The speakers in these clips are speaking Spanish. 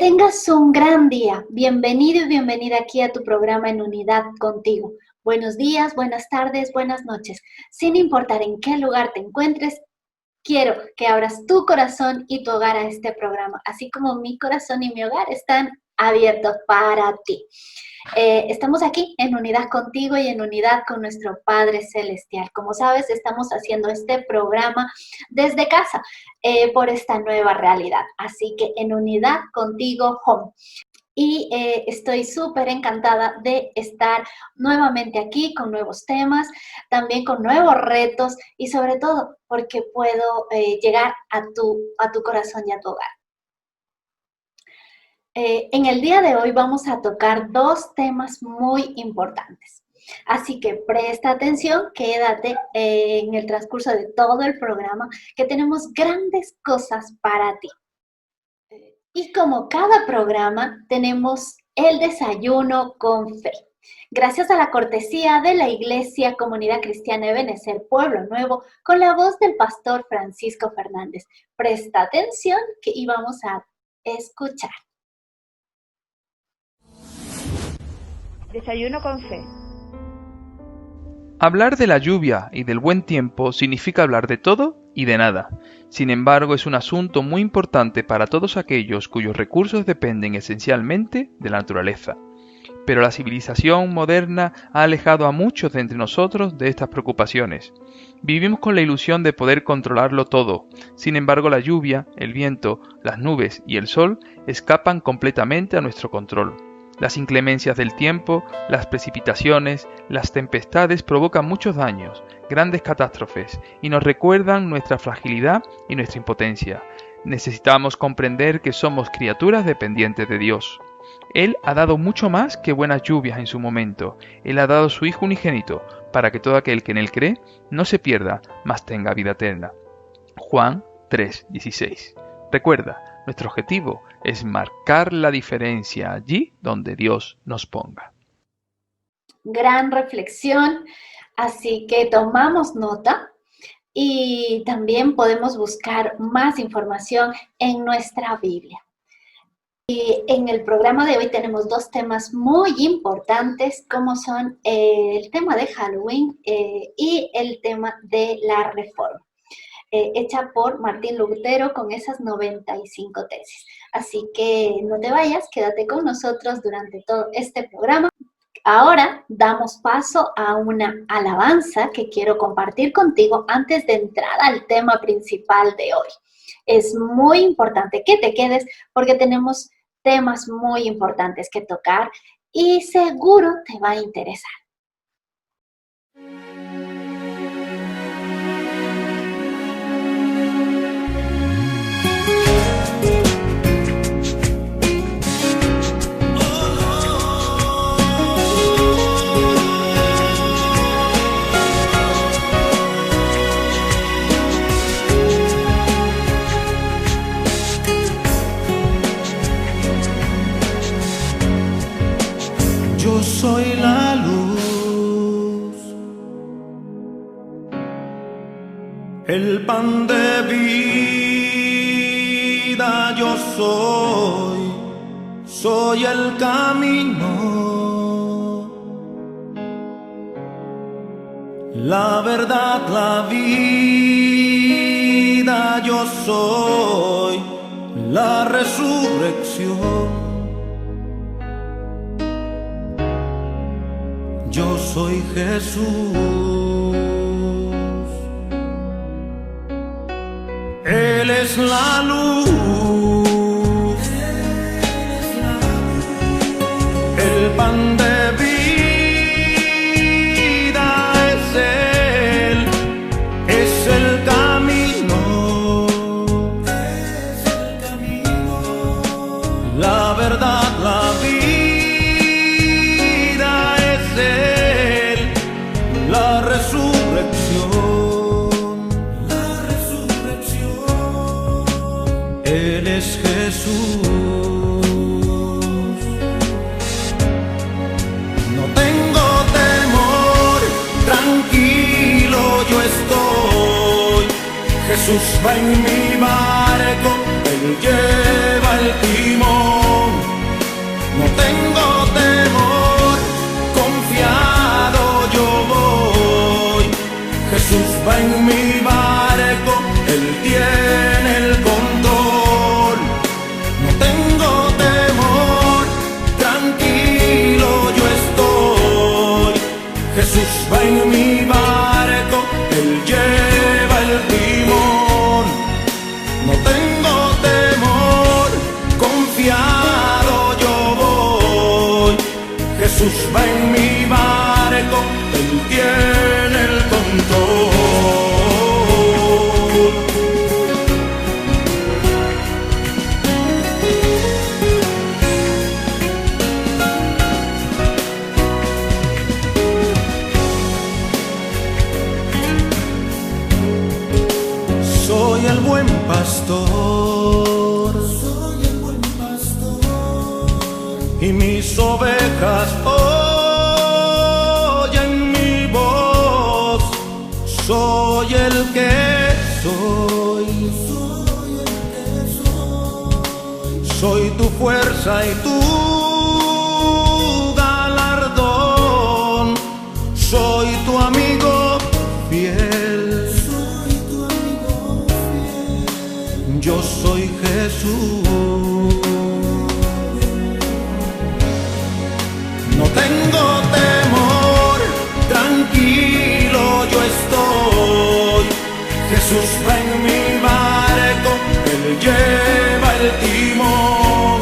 tengas un gran día. Bienvenido y bienvenida aquí a tu programa En Unidad Contigo. Buenos días, buenas tardes, buenas noches. Sin importar en qué lugar te encuentres, quiero que abras tu corazón y tu hogar a este programa, así como mi corazón y mi hogar están abiertos para ti. Estamos aquí en unidad contigo y en unidad con nuestro Padre Celestial. Como sabes, estamos haciendo este programa desde casa por esta nueva realidad. Así que en unidad contigo, home. Y estoy súper encantada de estar nuevamente aquí con nuevos temas, también con nuevos retos y sobre todo porque puedo llegar a tu corazón y a tu hogar. En el día de hoy vamos a tocar dos temas muy importantes. Así que presta atención, quédate en el transcurso de todo el programa, que tenemos grandes cosas para ti. Y como cada programa, tenemos el desayuno con fe. Gracias a la cortesía de la Iglesia Comunidad Cristiana Ebenezer Pueblo Nuevo, con la voz del pastor Francisco Fernández. Presta atención y vamos a escuchar. Desayuno con fe. Hablar de la lluvia y del buen tiempo significa hablar de todo y de nada. Sin embargo, es un asunto muy importante para todos aquellos cuyos recursos dependen esencialmente de la naturaleza. Pero la civilización moderna ha alejado a muchos de entre nosotros de estas preocupaciones. Vivimos con la ilusión de poder controlarlo todo. Sin embargo, la lluvia, el viento, las nubes y el sol escapan completamente a nuestro control. Las inclemencias del tiempo, las precipitaciones, las tempestades provocan muchos daños, grandes catástrofes y nos recuerdan nuestra fragilidad y nuestra impotencia. Necesitamos comprender que somos criaturas dependientes de Dios. Él ha dado mucho más que buenas lluvias en su momento. Él ha dado su Hijo unigénito para que todo aquel que en Él cree no se pierda, mas tenga vida eterna. Juan 3:16. Recuerda, nuestro objetivo es marcar la diferencia allí donde Dios nos ponga. Gran reflexión, así que tomamos nota y también podemos buscar más información en nuestra Biblia. Y en el programa de hoy tenemos dos temas muy importantes, como son el tema de Halloween y el tema de la Reforma. Hecha por Martín Lutero con esas 95 tesis. Así que no te vayas, quédate con nosotros durante todo este programa. Ahora damos paso a una alabanza que quiero compartir contigo antes de entrar al tema principal de hoy. Es muy importante que te quedes porque tenemos temas muy importantes que tocar y seguro te va a interesar. Yo soy la luz, el pan de vida. Yo soy el camino, la verdad, la vida. Yo soy la resurrección. Yo soy Jesús, Él es la luz, el pan de vida es Él, es el camino, la verdad, la vida. La resurrección, Él es Jesús. No tengo temor, tranquilo yo estoy. Jesús va en mi barco, Él lleva el timón. Jesús va en mi barco, Él lleva el timón. No tengo temor, confiado yo voy. Jesús va en mi barco, Él tiene el control. Soy el buen pastor, y mis ovejas oyen mi voz. Soy el que soy, soy tu fuerza y tu galardón. Soy tu amigo fiel, yo soy Jesús. No tengo temor, tranquilo yo estoy. Jesús va en mi barco, Él lleva el timón.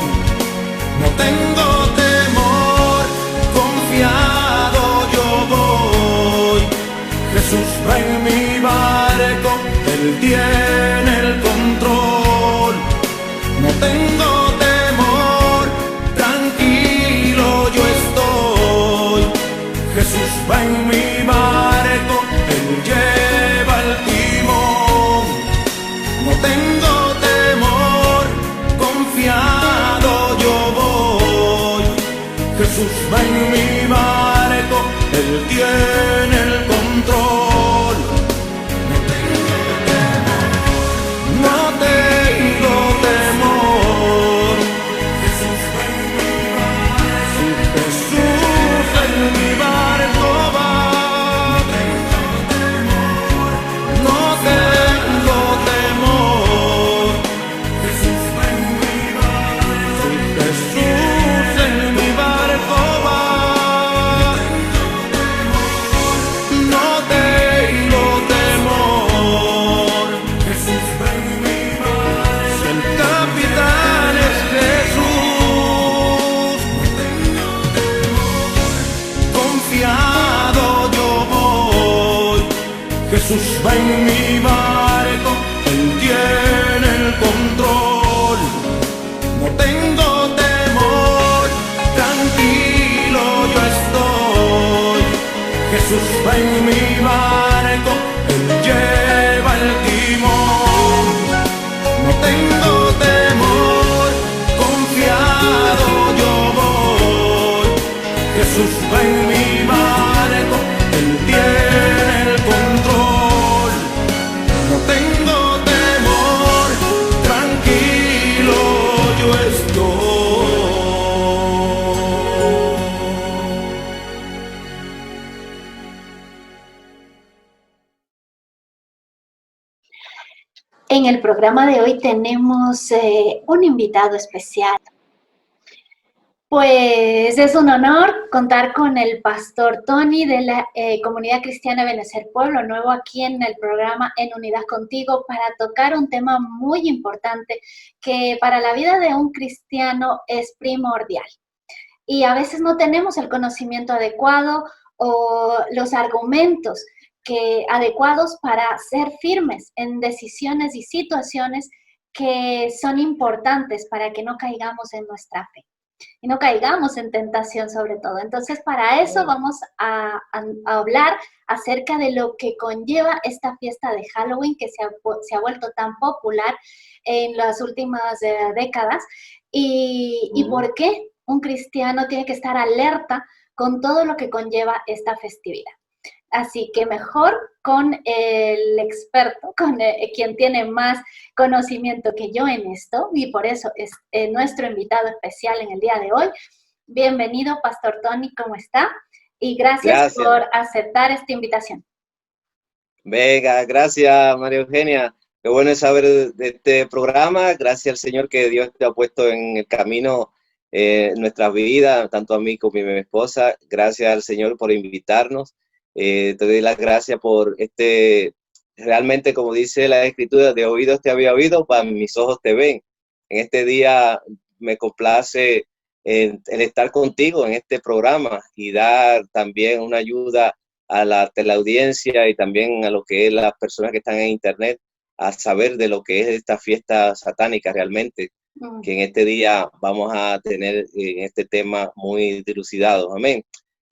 No tengo temor, confiado yo voy. Jesús va en mi barco, Él tiene el control. No tengo temor, tranquilo yo estoy. Jesús va en mi barco, Él lleva el timón. No tengo temor, confiado yo voy. Jesús va en mi barco, Él tiene el control. No tengo temor. Jesús va en mi barco. Jesús en mi barco va. No tengo temor. Jesús va en mi barco. Jesús en mi barco va. No tengo temor. Jesús va en mi barco. Si el capitán es Jesús, confiado yo voy. Jesús va en mi barco, Él tiene el control. No tengo temor, tranquilo yo estoy. Jesús va en mi barco, Él lleva el timón. No tengo temor, confiado yo voy. Jesús va en mi barco, Él tiene el control. No tengo temor, tranquilo yo estoy. En el programa de hoy tenemos un invitado especial. Pues es un honor contar con el pastor Tony de la Comunidad Cristiana Benecer Pueblo Nuevo aquí en el programa En Unidad Contigo para tocar un tema muy importante que para la vida de un cristiano es primordial. Y a veces no tenemos el conocimiento adecuado o los argumentos adecuados para ser firmes en decisiones y situaciones que son importantes para que no caigamos en nuestra fe y no caigamos en tentación sobre todo. Entonces, para eso vamos a hablar acerca de lo que conlleva esta fiesta de Halloween que se ha vuelto tan popular en las últimas décadas y por qué un cristiano tiene que estar alerta con todo lo que conlleva esta festividad. Así que mejor con el experto, con quien tiene más conocimiento que yo en esto, y por eso es nuestro invitado especial en el día de hoy. Bienvenido, Pastor Tony, ¿cómo está? Y gracias por aceptar esta invitación. Venga, gracias, María Eugenia. Qué bueno es saber de este programa. Gracias al Señor que Dios te ha puesto en el camino nuestras vidas, tanto a mí como a mi esposa. Gracias al Señor por invitarnos. Te doy las gracias por realmente, como dice la Escritura, de oídos te había oído, para mis ojos te ven. En este día me complace el estar contigo en este programa y dar también una ayuda a la teleaudiencia y también a lo que es las personas que están en internet a saber de lo que es esta fiesta satánica realmente, que en este día vamos a tener en este tema muy dilucidado. Amén.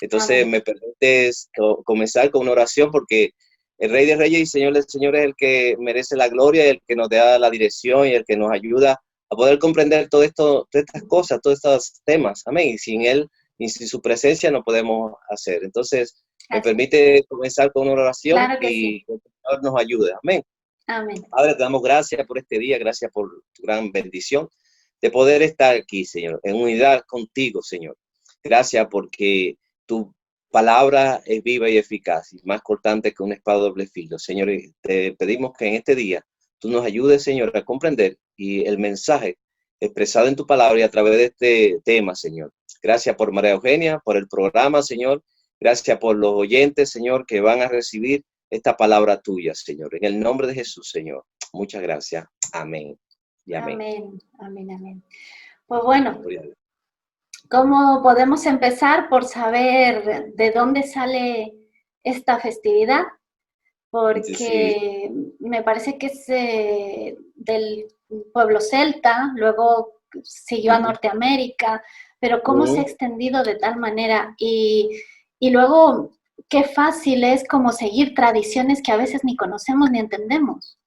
Entonces, Amén. me permites comenzar con una oración porque el Rey de Reyes y Señor de Señores es el que merece la gloria y el que nos da la dirección y el que nos ayuda a poder comprender todo esto, todas estas cosas, todos estos temas. Amén. Y sin Él y sin su presencia no podemos hacer. Entonces, me Así. permite comenzar con una oración Claro que sí. y que el Señor nos ayude. Amén. Amén. Padre, te damos gracias por este día, gracias por tu gran bendición de poder estar aquí, Señor, en unidad contigo, Señor. Gracias porque tu palabra es viva y eficaz y más cortante que una espada de doble filo. Señor, te pedimos que en este día tú nos ayudes, Señor, a comprender y el mensaje expresado en tu palabra y a través de este tema, Señor. Gracias por María Eugenia, por el programa, Señor. Gracias por los oyentes, Señor, que van a recibir esta palabra tuya, Señor. En el nombre de Jesús, Señor. Muchas gracias. Amén. Y amén. Amén. Amén. Amén. Pues bueno, Gloria a Dios. ¿cómo podemos empezar por saber de dónde sale esta festividad? Sí. Porque me parece que es del pueblo celta, luego siguió a Norteamérica, pero cómo se ha extendido de tal manera y luego qué fácil es como seguir tradiciones que a veces ni conocemos ni entendemos.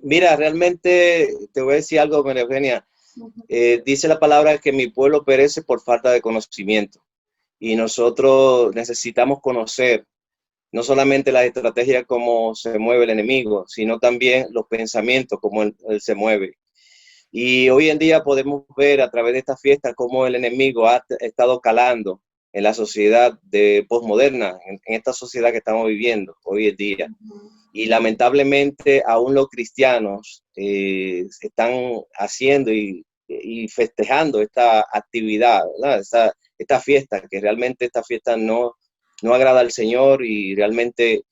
Mira, realmente te voy a decir algo, María Eugenia. Ujú. Dice la palabra que mi pueblo perece por falta de conocimiento y nosotros necesitamos conocer no solamente las estrategias como se mueve el enemigo, sino también los pensamientos, como él se mueve. Y hoy en día podemos ver a través de esta fiesta cómo el enemigo ha estado calando en la sociedad postmoderna, en esta sociedad que estamos viviendo hoy en día. Y lamentablemente aún los cristianos están haciendo y festejando esta actividad, ¿verdad? Esta fiesta, que realmente esta fiesta no agrada al Señor y realmente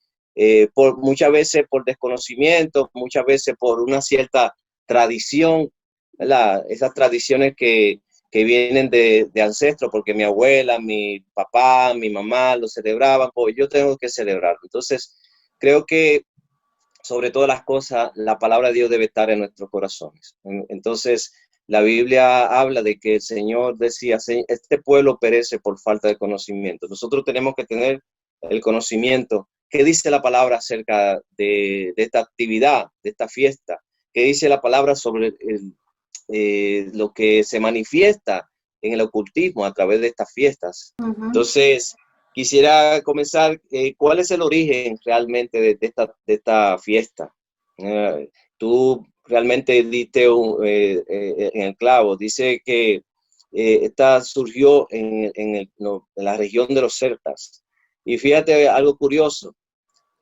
muchas veces por desconocimiento, muchas veces por una cierta tradición, ¿verdad? Esas tradiciones que vienen de ancestros, porque mi abuela, mi papá, mi mamá lo celebraban, pues yo tengo que celebrarlo. Entonces, creo que sobre todas las cosas, la palabra de Dios debe estar en nuestros corazones. Entonces, la Biblia habla de que el Señor decía, este pueblo perece por falta de conocimiento. Nosotros tenemos que tener el conocimiento. ¿Qué dice la palabra acerca de esta actividad, de esta fiesta? ¿Qué dice la palabra sobre lo que se manifiesta en el ocultismo a través de estas fiestas? Entonces, quisiera comenzar, ¿cuál es el origen realmente de esta fiesta? Tú realmente diste en el clavo. Dice que esta surgió en la región de los celtas. Y fíjate algo curioso.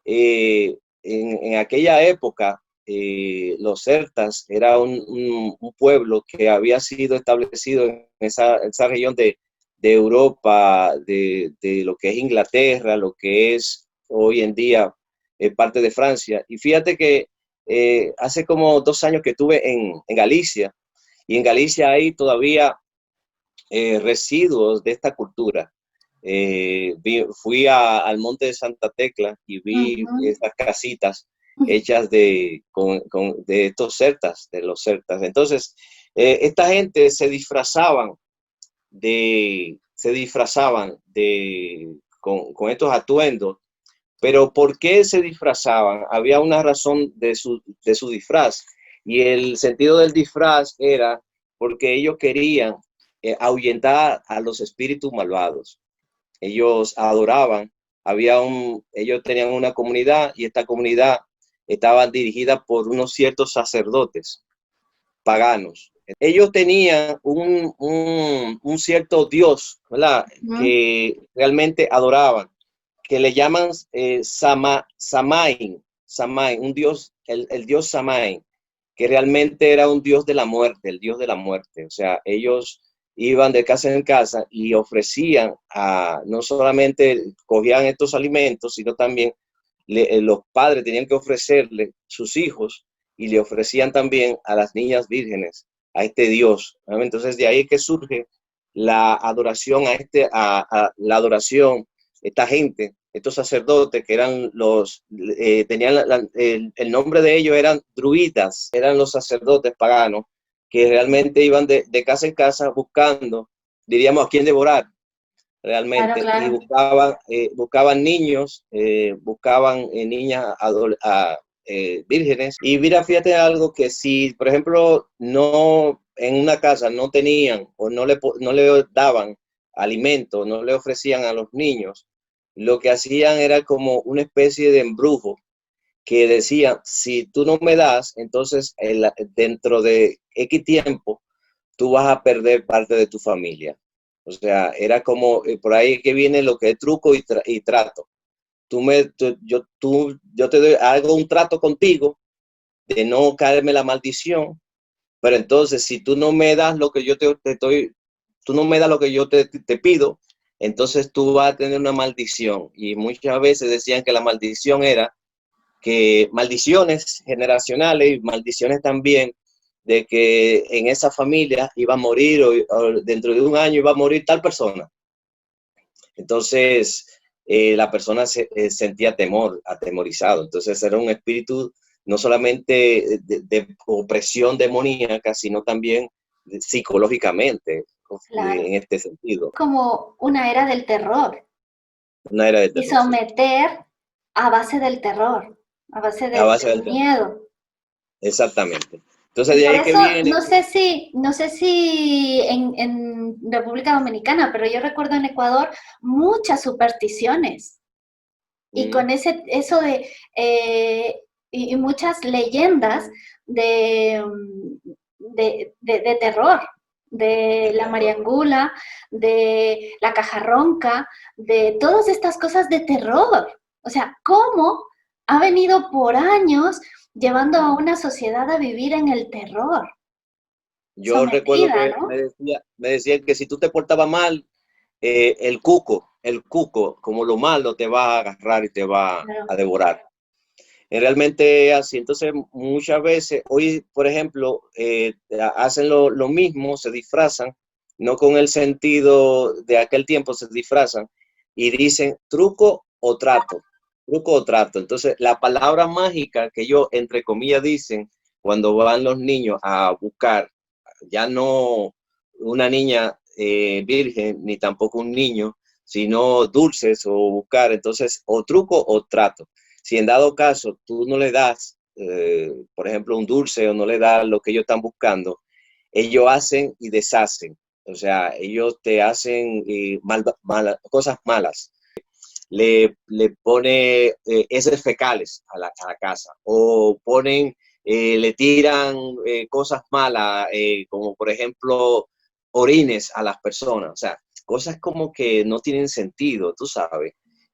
En aquella época, los celtas era un pueblo que había sido establecido en esa región de Europa, de lo que es Inglaterra, lo que es hoy en día parte de Francia. Y fíjate que hace como 2 años que estuve en Galicia, y en Galicia hay todavía residuos de esta cultura. Fui al Monte de Santa Tecla y vi estas casitas hechas de estos celtas, de los celtas. Entonces, esta gente se disfrazaban con estos atuendos, pero ¿por qué se disfrazaban? Había una razón de su disfraz, y el sentido del disfraz era porque ellos querían ahuyentar a los espíritus malvados. Ellos adoraban, ellos tenían una comunidad, y esta comunidad estaba dirigida por unos ciertos sacerdotes paganos. Ellos tenían un cierto Dios, ¿verdad? Que realmente adoraban, que le llaman Samain, un Dios, el Dios Samain, que realmente era un Dios de la muerte, el Dios de la muerte. O sea, ellos iban de casa en casa y ofrecían no solamente cogían estos alimentos, sino también los padres tenían que ofrecerle sus hijos y le ofrecían también a las niñas vírgenes, a este Dios. ¿No? Entonces de ahí es que surge la adoración a la adoración, esta gente, estos sacerdotes que eran tenían el nombre de ellos eran druidas, eran los sacerdotes paganos que realmente iban de casa en casa buscando, diríamos, a quién devorar realmente, Claro. y buscaban niños, buscaban niñas vírgenes. Y mira, fíjate algo, que si, por ejemplo, no en una casa no tenían o no le daban alimento, no le ofrecían a los niños, lo que hacían era como una especie de embrujo que decía, si tú no me das, entonces dentro de X tiempo, tú vas a perder parte de tu familia. O sea, era como, por ahí que viene lo que es truco y trato. Yo te doy, hago un trato contigo de no caerme la maldición, pero entonces si tú no me das lo que yo tú no me das lo que yo te pido, entonces tú vas a tener una maldición. Y muchas veces decían que la maldición era que maldiciones generacionales y maldiciones también de que en esa familia iba a morir o dentro de un año iba a morir tal persona. Entonces, la persona sentía temor, atemorizado. Entonces, era un espíritu no solamente de opresión demoníaca, sino también psicológicamente, Claro. en este sentido. Como una era del terror. Una era de Y terror, sí. someter a base del terror, a base A base del del terror. miedo. Exactamente. Entonces, Y de por ahí que eso, viene. no sé si en República Dominicana, pero yo recuerdo en Ecuador muchas supersticiones. Y con eso y muchas leyendas de, de terror, de la Mariangula, de la caja ronca, de todas estas cosas de terror. O sea, ¿cómo ha venido por años llevando a una sociedad a vivir en el terror? Yo recuerdo Sometida, que ¿no? me decían que si tú te portabas mal, el cuco, como lo malo, te va a agarrar y te va Claro. a devorar. Realmente así. Entonces, muchas veces, hoy, por ejemplo, hacen lo mismo, se disfrazan, no con el sentido de aquel tiempo, se disfrazan y dicen truco o trato. Entonces, la palabra mágica que ellos, entre comillas, dicen cuando van los niños a buscar, ya no una niña virgen, ni tampoco un niño, sino dulces o buscar, entonces, o truco o trato. Si en dado caso tú no le das, por ejemplo, un dulce o no le das lo que ellos están buscando, ellos hacen y deshacen. O sea, ellos te hacen cosas malas. Le pone heces fecales a la casa o ponen, le tiran cosas malas, como por ejemplo orines a las personas. O sea, cosas como que no tienen sentido, tú sabes.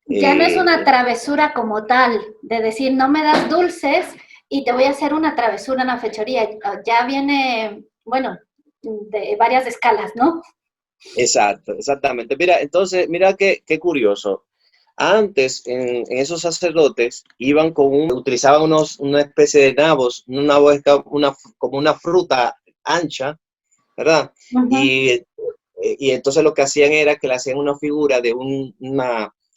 Ya no es Eh, una travesura como tal, de decir, no me das dulces y te voy a hacer una travesura, una fechoría. Ya viene, bueno, de varias escalas, ¿no? Exacto, exactamente. Mira, entonces, mira qué curioso. Antes, en esos sacerdotes, iban utilizaban una especie de nabos, un nabo es como una fruta ancha, ¿verdad? Ujú. Y entonces lo que hacían era que le hacían una figura de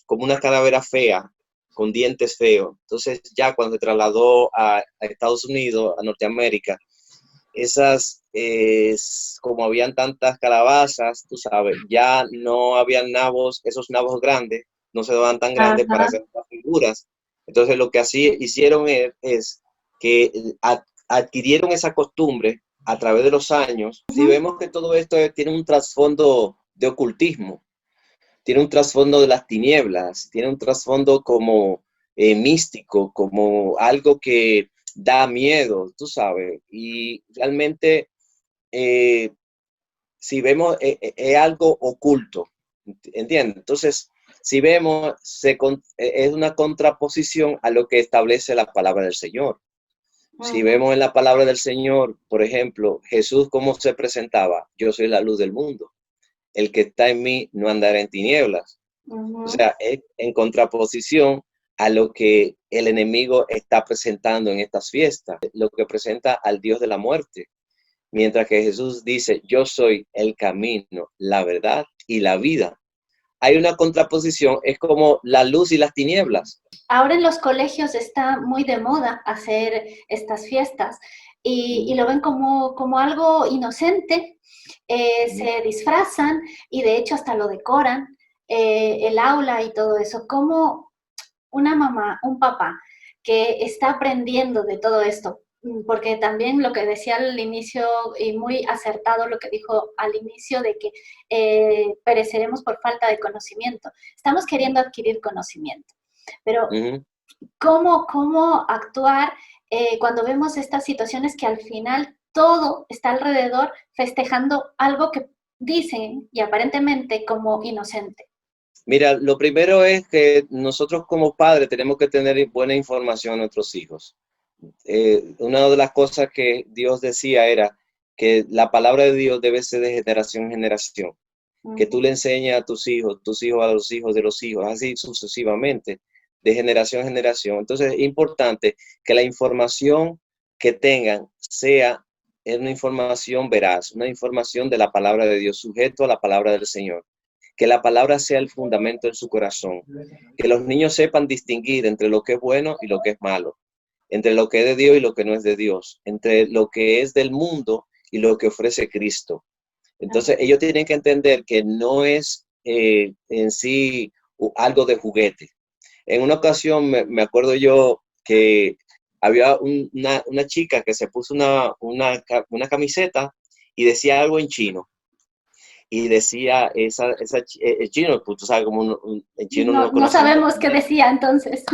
como una calavera fea, con dientes feos. Entonces, ya cuando se trasladó a Estados Unidos, a Norteamérica, como habían tantas calabazas, tú sabes, ya no habían nabos, esos nabos grandes, no se daban tan grandes para Ajá. hacer las figuras. Entonces lo que así hicieron es que adquirieron esa costumbre a través de los años. Si Ujú. vemos que todo esto tiene un trasfondo de ocultismo, tiene un trasfondo de las tinieblas, tiene un trasfondo como místico, como algo que da miedo, tú sabes, y realmente eh, si vemos es algo oculto, ¿entiendes? Entonces, si vemos, es una contraposición a lo que establece la palabra del Señor. Si Ujú. vemos en la palabra del Señor, por ejemplo, Jesús, ¿cómo se presentaba? Yo soy la luz del mundo. el que está en mí no andará en tinieblas. O sea, es en contraposición a lo que el enemigo está presentando en estas fiestas, lo que presenta al Dios de la muerte. Mientras que Jesús dice, yo soy el camino, la verdad y la vida. Hay una contraposición, es como la luz y las tinieblas. Ahora en los colegios está muy de moda hacer estas fiestas y lo ven como algo inocente, se disfrazan y de hecho hasta lo decoran, el aula y todo eso. Como una mamá, un papá que está aprendiendo de todo esto, porque también lo que decía al inicio, y muy acertado lo que dijo al inicio, de que pereceremos por falta de conocimiento. Estamos queriendo adquirir conocimiento, pero ¿cómo actuar cuando vemos estas situaciones que al final todo está alrededor festejando algo que dicen y aparentemente como inocente? Mira, lo primero es que nosotros como padres tenemos que tener buena información a nuestros hijos. Una de las cosas que Dios decía era que la palabra de Dios debe ser de generación en generación. Que tú le enseñas a tus hijos a los hijos de los hijos, así sucesivamente, de generación en generación. Entonces es importante que la información que tengan sea una información veraz, una información de la palabra de Dios, sujeto a la palabra del Señor. Que la palabra sea el fundamento en su corazón, que los niños sepan distinguir entre lo que es bueno y lo que es malo, entre lo que es de Dios y lo que no es de Dios, entre lo que es del mundo y lo que ofrece Cristo. Entonces ellos tienen que entender que no es en sí algo de juguete. En una ocasión me acuerdo yo que había una chica que se puso una camiseta y decía algo en chino. Y decía el chino, pues tú sabes, como el chino no lo No conocemos. sabemos qué decía entonces.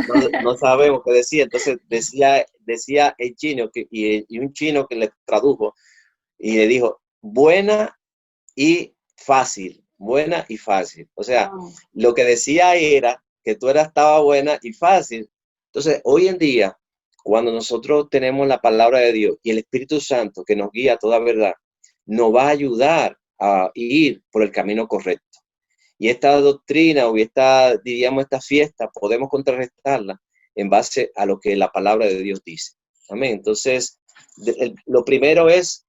No sabemos qué decía. Entonces decía el chino y un chino que le tradujo y le dijo, buena y fácil, buena y fácil. O sea, lo que decía era que estaba buena y fácil. Entonces, hoy en día, cuando nosotros tenemos la palabra de Dios y el Espíritu Santo que nos guía a toda verdad, nos va a ayudar a ir por el camino correcto. Y esta doctrina o diríamos, esta fiesta, podemos contrarrestarla en base a lo que la palabra de Dios dice. Amén. Entonces, lo primero es,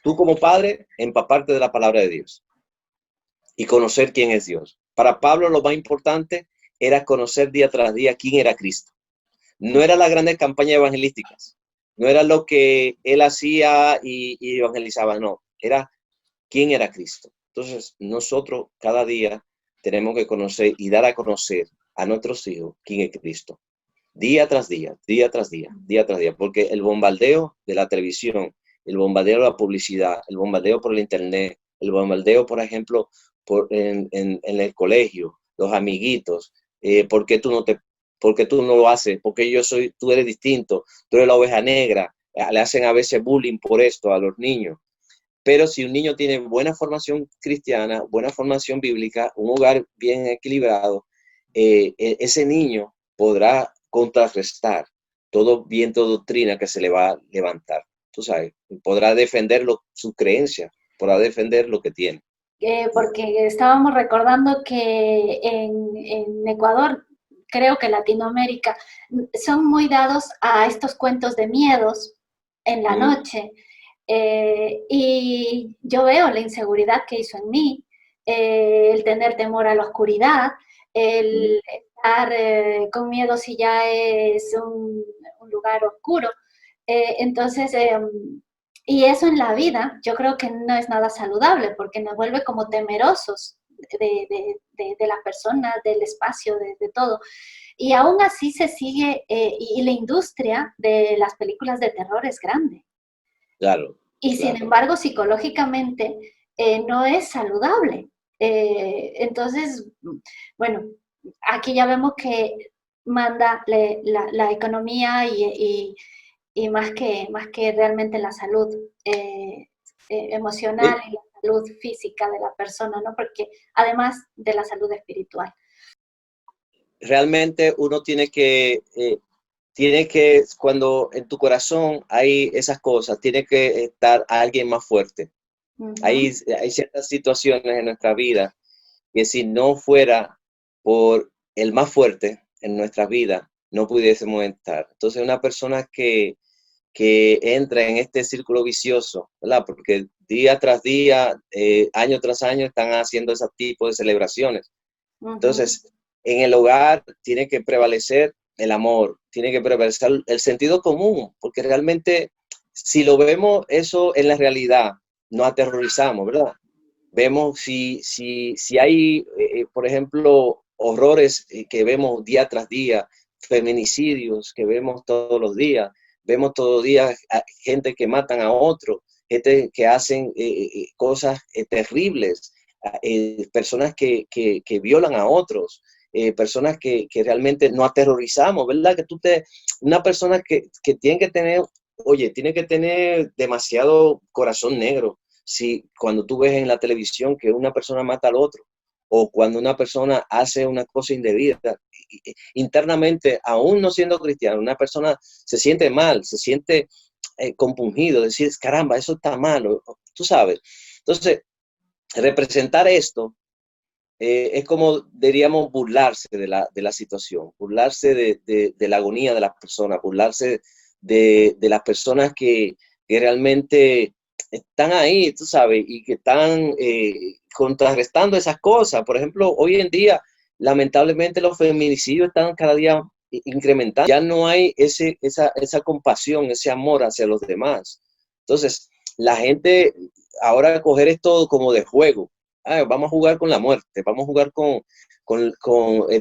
tú como padre, empaparte de la palabra de Dios y conocer quién es Dios. Para Pablo lo más importante era conocer día tras día quién era Cristo. No era las grandes campañas evangelísticas, no era lo que él hacía y evangelizaba, no, era quién era Cristo. Entonces, nosotros cada día tenemos que conocer y dar a conocer a nuestros hijos quién es Cristo. Día tras día, día tras día, día tras día, porque el bombardeo de la televisión, el bombardeo de la publicidad, el bombardeo por el internet, el bombardeo, por ejemplo, en el colegio, los amiguitos, ¿por qué tú no lo haces? Porque tú eres distinto, tú eres la oveja negra, le hacen a veces bullying por esto a los niños. Pero si un niño tiene buena formación cristiana, buena formación bíblica, un hogar bien equilibrado, ese niño podrá contrarrestar todo viento de doctrina que se le va a levantar. Tú sabes, podrá defender su creencia, podrá defender lo que tiene. Porque estábamos recordando que en Ecuador, creo que Latinoamérica, son muy dados a estos cuentos de miedos en la noche. Y yo veo la inseguridad que hizo en mí, el tener temor a la oscuridad, el estar con miedo si ya es un lugar oscuro. Entonces, y eso en la vida yo creo que no es nada saludable porque nos vuelve como temerosos de la persona, del espacio, de todo. Y aún así se sigue, y la industria de las películas de terror es grande. Claro. Y sin embargo, psicológicamente no es saludable. Entonces, bueno, aquí ya vemos que manda la economía y más que realmente la salud emocional y la salud física de la persona, ¿no? Porque además de la salud espiritual. Realmente uno tiene que, cuando en tu corazón hay esas cosas, tiene que estar alguien más fuerte. Ujú, Hay ciertas situaciones en nuestra vida que si no fuera por el más fuerte en nuestras vidas, no pudiésemos estar. Entonces, una persona que entra en este círculo vicioso, ¿verdad? Porque día tras día, año tras año, están haciendo ese tipo de celebraciones. ujú, Entonces, en el hogar tiene que prevalecer el amor, tiene que prevalecer el sentido común, porque realmente, si lo vemos eso en la realidad, nos aterrorizamos, ¿verdad? Vemos si hay, por ejemplo, horrores que vemos día tras día, feminicidios que vemos todos los días, vemos todos los días gente que matan a otro, gente que hacen cosas terribles, personas que violan a otros, personas que realmente no aterrorizamos, ¿verdad? Una persona que tiene que tener, oye, tiene que tener demasiado corazón negro si cuando tú ves en la televisión que una persona mata al otro o cuando una persona hace una cosa indebida, internamente, aún no siendo cristiano, una persona se siente mal, se siente compungido, decir, caramba, eso está mal, tú sabes. Entonces, representar esto es como diríamos burlarse de la situación, burlarse de la agonía de las personas, burlarse de las personas que realmente están ahí, tú sabes, y que están contrarrestando esas cosas. Por ejemplo, hoy en día, lamentablemente, los feminicidios están cada día incrementando. Ya no hay esa compasión, ese amor hacia los demás. Entonces, la gente ahora coger esto como de juego. Vamos a jugar con la muerte, vamos a jugar con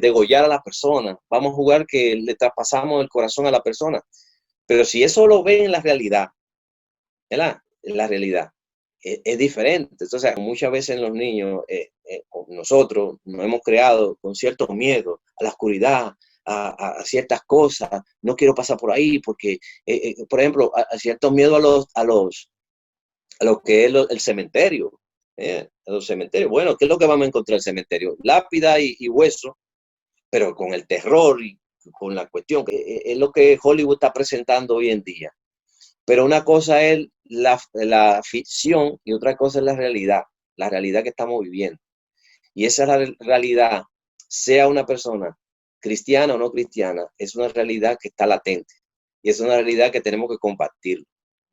degollar a la persona, vamos a jugar que le traspasamos el corazón a la persona. Pero si eso lo ven en la realidad, ¿verdad? En la realidad, es diferente. Entonces, muchas veces los niños, nosotros nos hemos creado con ciertos miedos a la oscuridad, a ciertas cosas. No quiero pasar por ahí porque, por ejemplo, a ciertos miedos a lo que es el cementerio. Los cementerios. Bueno, ¿qué es lo que vamos a encontrar en el cementerio? Lápida y hueso, pero con el terror y con la cuestión, que es lo que Hollywood está presentando hoy en día. Pero una cosa es la ficción y otra cosa es la realidad que estamos viviendo. Y esa realidad, sea una persona cristiana o no cristiana, es una realidad que está latente y es una realidad que tenemos que compartir.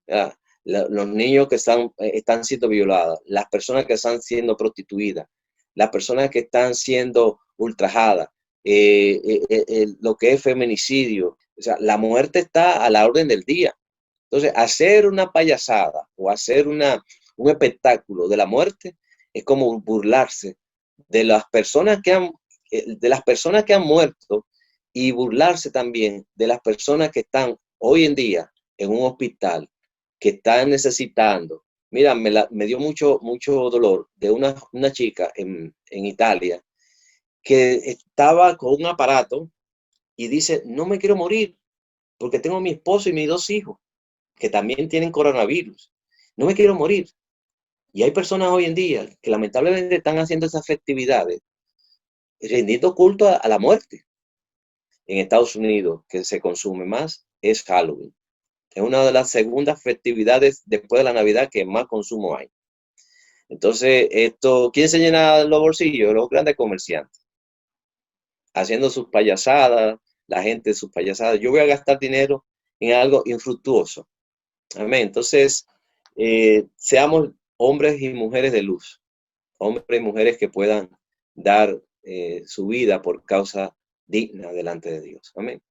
¿Verdad? Los niños que están siendo violados, las personas que están siendo prostituidas, las personas que están siendo ultrajadas, lo que es feminicidio, o sea, la muerte está a la orden del día. Entonces, hacer una payasada o hacer un espectáculo de la muerte es como burlarse de de las personas que han muerto y burlarse también de las personas que están hoy en día en un hospital que están necesitando. Mira, me dio mucho dolor de una chica en Italia que estaba con un aparato y dice, no me quiero morir porque tengo a mi esposo y mis dos hijos que también tienen coronavirus. No me quiero morir. Y hay personas hoy en día que lamentablemente están haciendo esas festividades, rendiendo culto a la muerte. En Estados Unidos, que se consume más, es Halloween. Es una de las segundas festividades después de la Navidad que más consumo hay. Entonces, ¿quién se llena los bolsillos? Los grandes comerciantes, haciendo sus payasadas, la gente sus payasadas. Yo voy a gastar dinero en algo infructuoso. Amén. Entonces, seamos hombres y mujeres de luz, hombres y mujeres que puedan dar su vida por causa digna delante de Dios. Amén.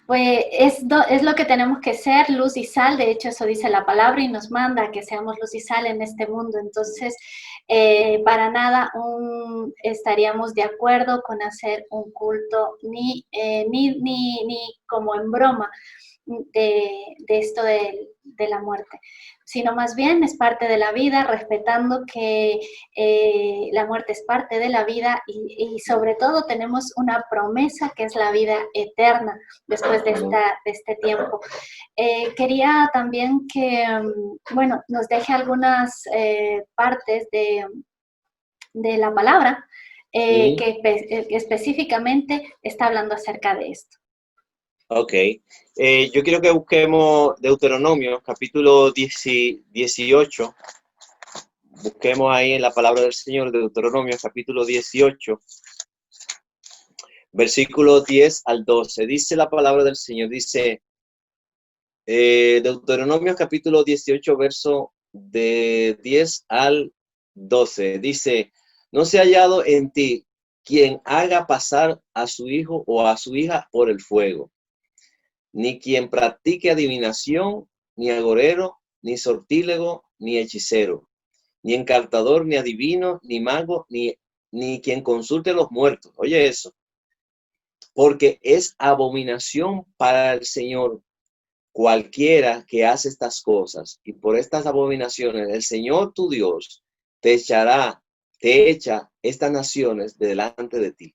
Pues es lo que tenemos que ser, luz y sal. De hecho, eso dice la palabra y nos manda que seamos luz y sal en este mundo. Entonces, para nada estaríamos de acuerdo con hacer un culto ni como en broma de esto de la muerte, sino más bien es parte de la vida, respetando que la muerte es parte de la vida y sobre todo tenemos una promesa que es la vida eterna después de este tiempo. Quería también que, bueno, nos deje algunas partes de la palabra que específicamente está hablando acerca de esto. Ok. Yo quiero que busquemos Deuteronomio, capítulo 18, busquemos ahí en la palabra del Señor, de Deuteronomio capítulo 18, versículo 10 al 12. Dice la palabra del Señor, dice Deuteronomio capítulo 18, verso de 10 al 12. Dice, no se ha hallado en ti quien haga pasar a su hijo o a su hija por el fuego, ni quien practique adivinación, ni agorero, ni sortílego, ni hechicero, ni encantador, ni adivino, ni mago, ni quien consulte a los muertos. Oye eso, porque es abominación para el Señor cualquiera que hace estas cosas, y por estas abominaciones el Señor tu Dios te echa estas naciones de delante de ti.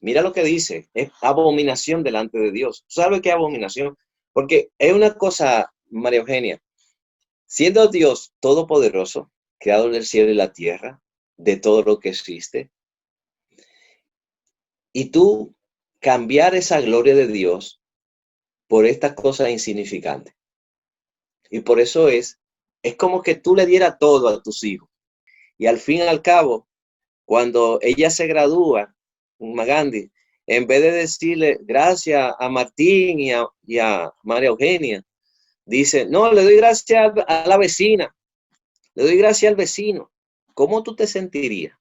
Mira lo que dice, es abominación delante de Dios. ¿Sabe qué abominación? Porque es una cosa, María Eugenia, siendo Dios todopoderoso, creador del cielo y la tierra, de todo lo que existe, y tú cambiar esa gloria de Dios por esta cosa insignificante. Y por eso es como que tú le dieras todo a tus hijos. Y al fin y al cabo, cuando ella se gradúa, Magandi, en vez de decirle gracias a Martín y a María Eugenia, dice, no, le doy gracias a la vecina, le doy gracias al vecino. ¿Cómo tú te sentirías?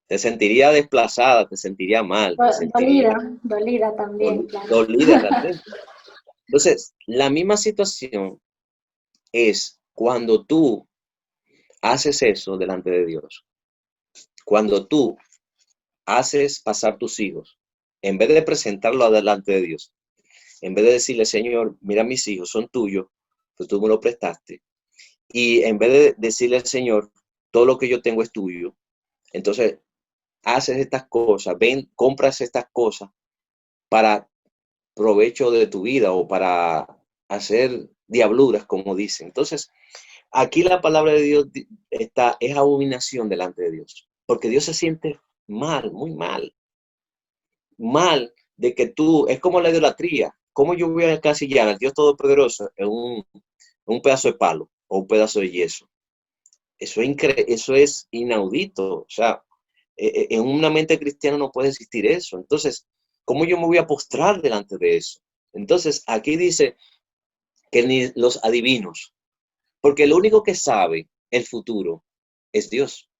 Te sentiría desplazada, te sentiría mal. Te sentiría dolida también, claro. Dolida realmente. Entonces, la misma situación es cuando tú haces eso delante de Dios. Cuando tú haces pasar tus hijos, en vez de presentarlo delante de Dios, en vez de decirle, Señor, mira, mis hijos son tuyos, pues tú me lo prestaste. Y en vez de decirle al Señor, todo lo que yo tengo es tuyo, entonces haces estas cosas, compras estas cosas para provecho de tu vida o para hacer diabluras, como dicen. Entonces, aquí la palabra de Dios es abominación delante de Dios, porque Dios se siente mal, muy mal de que tú, es como la idolatría. ¿Cómo yo voy a encasillar al Dios Todopoderoso en un pedazo de palo o un pedazo de yeso? Eso es inaudito. O sea, en una mente cristiana no puede existir eso. Entonces, ¿cómo yo me voy a postrar delante de eso? Entonces, aquí dice que ni los adivinos, porque el único que sabe el futuro es Dios.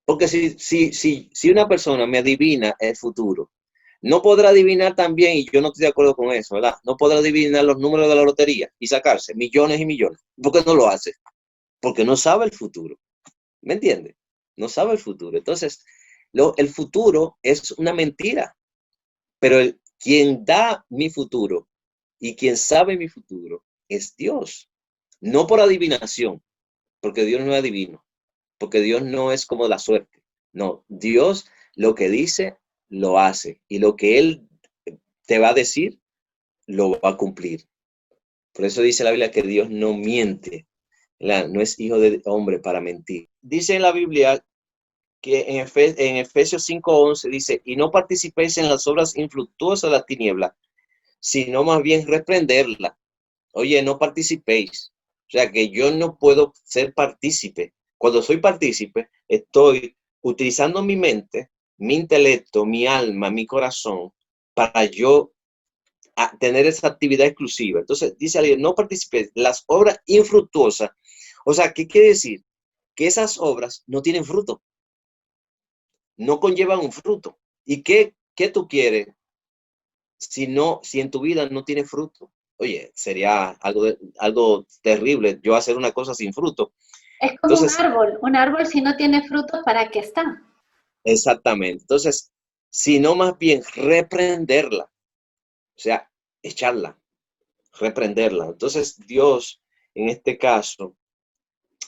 Porque si una persona me adivina el futuro, no podrá adivinar también, y yo no estoy de acuerdo con eso, ¿verdad? No podrá adivinar los números de la lotería y sacarse millones y millones. ¿Por qué no lo hace? Porque no sabe el futuro. ¿Me entiende? No sabe el futuro. Entonces, el futuro es una mentira. Pero quien da mi futuro y quien sabe mi futuro es Dios. No por adivinación, porque Dios no es adivino, porque Dios no es como la suerte. No, Dios lo que dice, lo hace. Y lo que Él te va a decir, lo va a cumplir. Por eso dice la Biblia que Dios no miente. No es hijo de hombre para mentir. Dice en la Biblia que en Efesios 5:11 dice, y no participéis en las obras infructuosas de la tiniebla, sino más bien reprenderla. Oye, no participéis. O sea que yo no puedo ser partícipe. Cuando soy partícipe, estoy utilizando mi mente, mi intelecto, mi alma, mi corazón, para yo tener esa actividad exclusiva. Entonces, dice alguien, no participéis en las obras infructuosas. O sea, ¿qué quiere decir? Que esas obras no tienen fruto. No conllevan un fruto. ¿Y qué tú quieres si en tu vida no tiene fruto? Oye, sería algo terrible yo hacer una cosa sin fruto. Es como entonces, un árbol si no tiene frutos, ¿para qué está? Exactamente. Entonces, sino más bien reprenderla, o sea, echarla, reprenderla. Entonces, Dios, en este caso,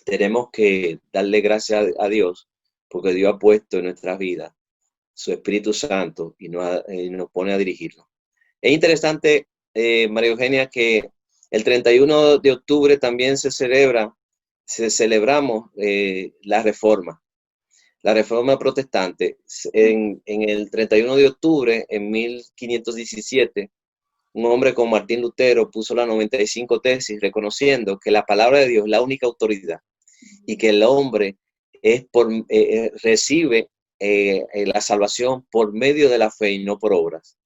tenemos que darle gracias a Dios, porque Dios ha puesto en nuestras vidas su Espíritu Santo y nos pone a dirigirlo. Es interesante, María Eugenia, que el 31 de octubre también celebramos la Reforma Protestante. En el 31 de octubre, en 1517, un hombre como Martín Lutero puso las 95 tesis reconociendo que la palabra de Dios es la única autoridad y que el hombre recibe la salvación por medio de la fe y no por obras.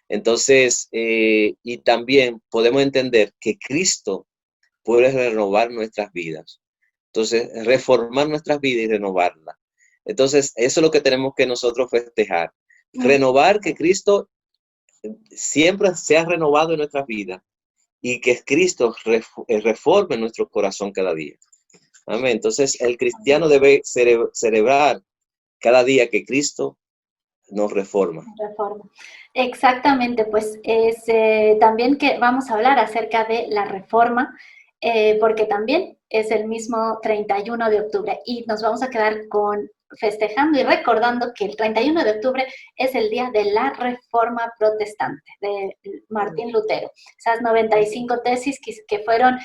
Entonces, y también podemos entender que Cristo puede renovar nuestras vidas. Entonces, reformar nuestras vidas y renovarlas. Entonces, eso es lo que tenemos que nosotros festejar. Renovar que Cristo siempre sea renovado en nuestras vidas y que Cristo reforme nuestro corazón cada día. Amén. Entonces, el cristiano debe celebrar cada día que Cristo nos reforma. Reforma. Exactamente, pues es también que vamos a hablar acerca de la reforma, porque también es el mismo 31 de octubre y nos vamos a quedar con festejando y recordando que el 31 de octubre es el día de la Reforma Protestante de Martín Lutero. Esas 95 tesis que fueron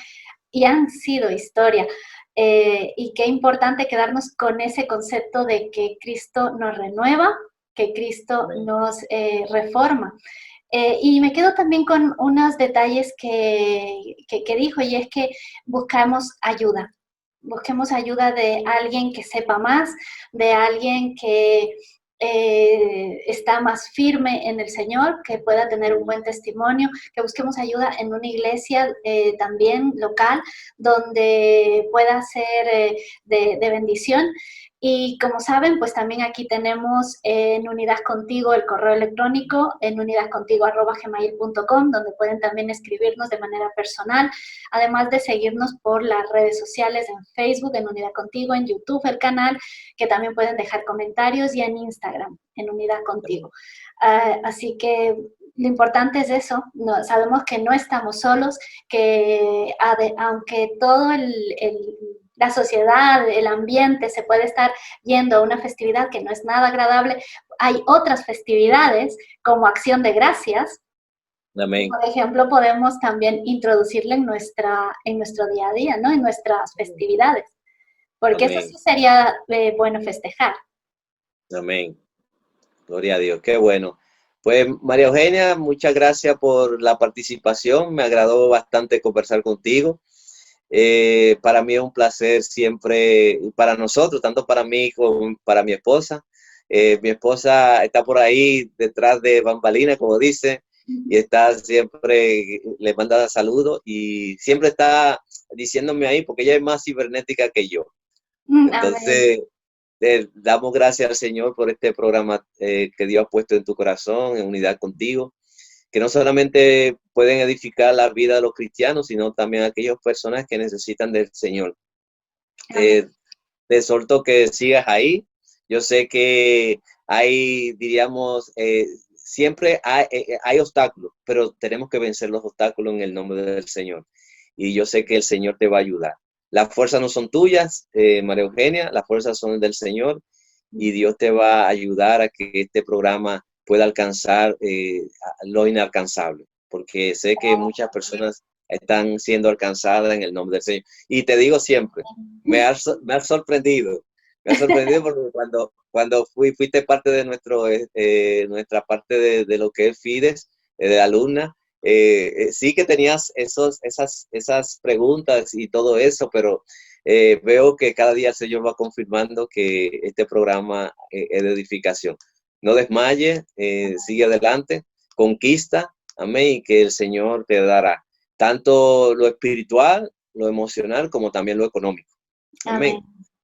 y han sido historia. Y qué importante quedarnos con ese concepto de que Cristo nos renueva, que Cristo nos reforma. Y me quedo también con unos detalles que dijo, y es que busquemos ayuda de alguien que sepa más, de alguien que está más firme en el Señor, que pueda tener un buen testimonio, que busquemos ayuda en una iglesia también local, donde pueda ser de bendición. Y como saben, pues también aquí tenemos en Unidad Contigo el correo electrónico, en unidadcontigo@gmail.com, donde pueden también escribirnos de manera personal, además de seguirnos por las redes sociales, en Facebook, en Unidad Contigo, en YouTube, el canal, que también pueden dejar comentarios, y en Instagram, en Unidad Contigo. Así que lo importante es eso, sabemos que no estamos solos, que aunque todo la sociedad, el ambiente se puede estar yendo a una festividad que no es nada agradable, hay otras festividades como Acción de Gracias. Amén. Por ejemplo, podemos también introducirla en nuestro día a día, ¿no? En nuestras festividades, porque Amén. eso sí sería bueno festejar. Amén. Gloria a Dios, qué bueno. Pues María Eugenia, muchas gracias por la participación, me agradó bastante conversar contigo. Para mí es un placer siempre, para nosotros, tanto para mí como para mi esposa. Mi esposa está por ahí detrás de bambalinas, como dice, y está siempre, le manda saludos y siempre está diciéndome ahí, porque ella es más cibernética que yo. Entonces, damos gracias al Señor por este programa que Dios ha puesto en tu corazón, en unidad contigo, que no solamente pueden edificar la vida de los cristianos, sino también aquellas personas que necesitan del Señor. Te exhorto que sigas ahí. Yo sé que hay, diríamos, siempre hay obstáculos, pero tenemos que vencer los obstáculos en el nombre del Señor. Y yo sé que el Señor te va a ayudar. Las fuerzas no son tuyas, María Eugenia, las fuerzas son del Señor, y Dios te va a ayudar a que este programa pueda alcanzar lo inalcanzable, porque sé que muchas personas están siendo alcanzadas en el nombre del Señor. Y te digo siempre, me has sorprendido porque cuando fuiste parte de nuestra parte de lo que es Fides, de alumna, sí que tenías esas preguntas y todo eso, pero veo que cada día el Señor va confirmando que este programa es de edificación. No desmayes, sigue adelante, conquista, amén, y que el Señor te dará tanto lo espiritual, lo emocional, como también lo económico. Amén. Amén.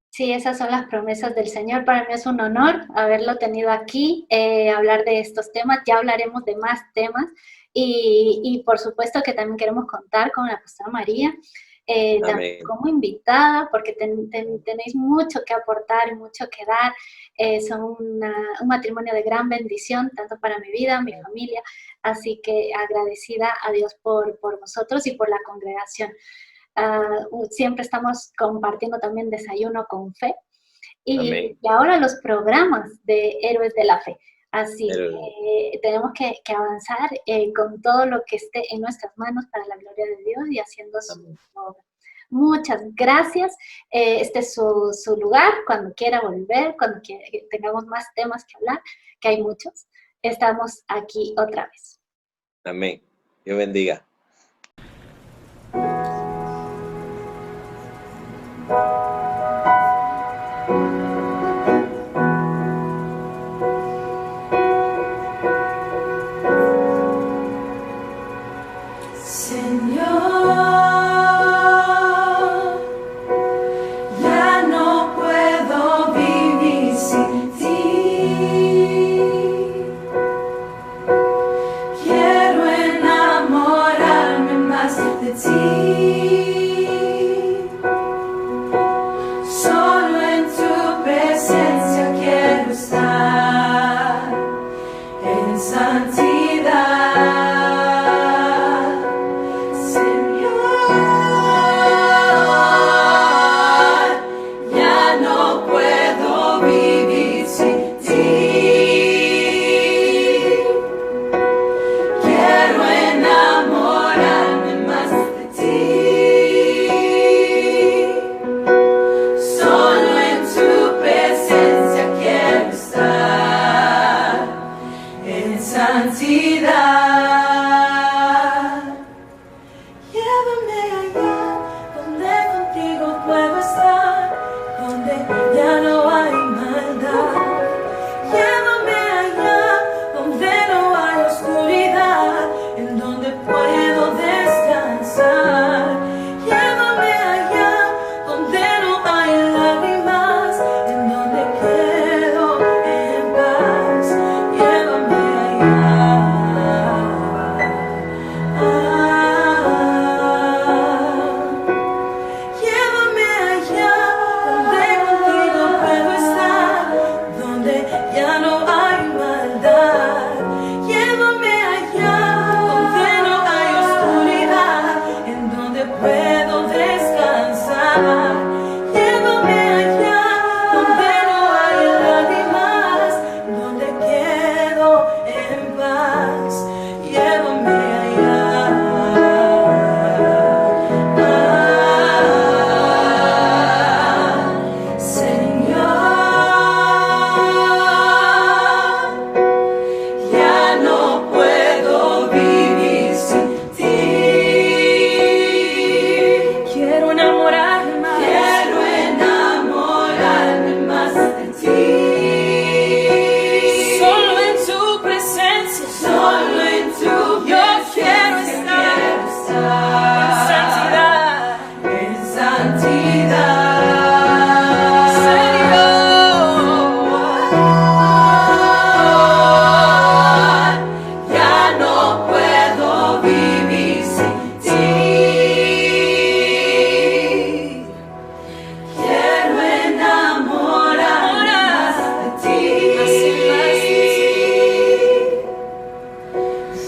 Sí, esas son las promesas del Señor. Para mí es un honor haberlo tenido aquí, hablar de estos temas. Ya hablaremos de más temas y por supuesto que también queremos contar con la pastora María también como invitada, porque tenéis mucho que aportar y mucho que dar. Son un matrimonio de gran bendición, tanto para mi vida, mi familia, así que agradecida a Dios por vosotros y por la congregación. Siempre estamos compartiendo también desayuno con fe y ahora los programas de Héroes de la Fe. Así que tenemos que avanzar con todo lo que esté en nuestras manos para la gloria de Dios y haciendo su obra. Muchas gracias. Este es su lugar. Cuando quiera volver, cuando tengamos más temas que hablar, que hay muchos, estamos aquí otra vez. Amén. Dios bendiga. santidad. Llévame allá donde contigo puedo estar, donde ya no hay maldad. Llévame allá donde no hay oscuridad, en donde puedo descansar. Llévame allá donde no hay lágrimas, en donde quedo en paz. Llévame allá. Llévame allá donde contigo puedo estar, donde ya no hay maldad. Llévame allá donde no hay oscuridad, en donde puedo descansar. Llévame allá donde no hay lágrimas, donde quedo en paz. Llévame allá. Señor, ya no puedo vivir sin ti. Quiero enamorarme más. Quiero enamorarme más de ti. Solo en tu presencia. Solo en tu yo quiero estar. En santidad. En santidad. Señor, ya no puedo vivir sin ti. Quiero enamorarme más de ti.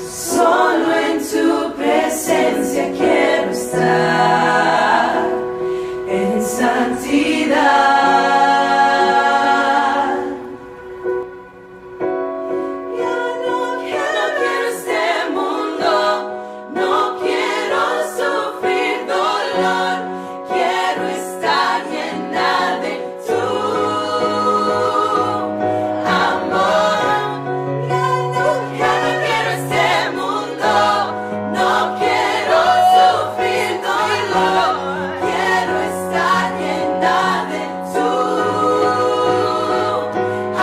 Solo en tu presencia quiero estar. En santidad. Ya no quiero este mundo, no quiero sufrir dolor, quiero estar llena de tu amor. Ya no quiero este mundo, no quiero sufrir dolor, quiero estar llena de tu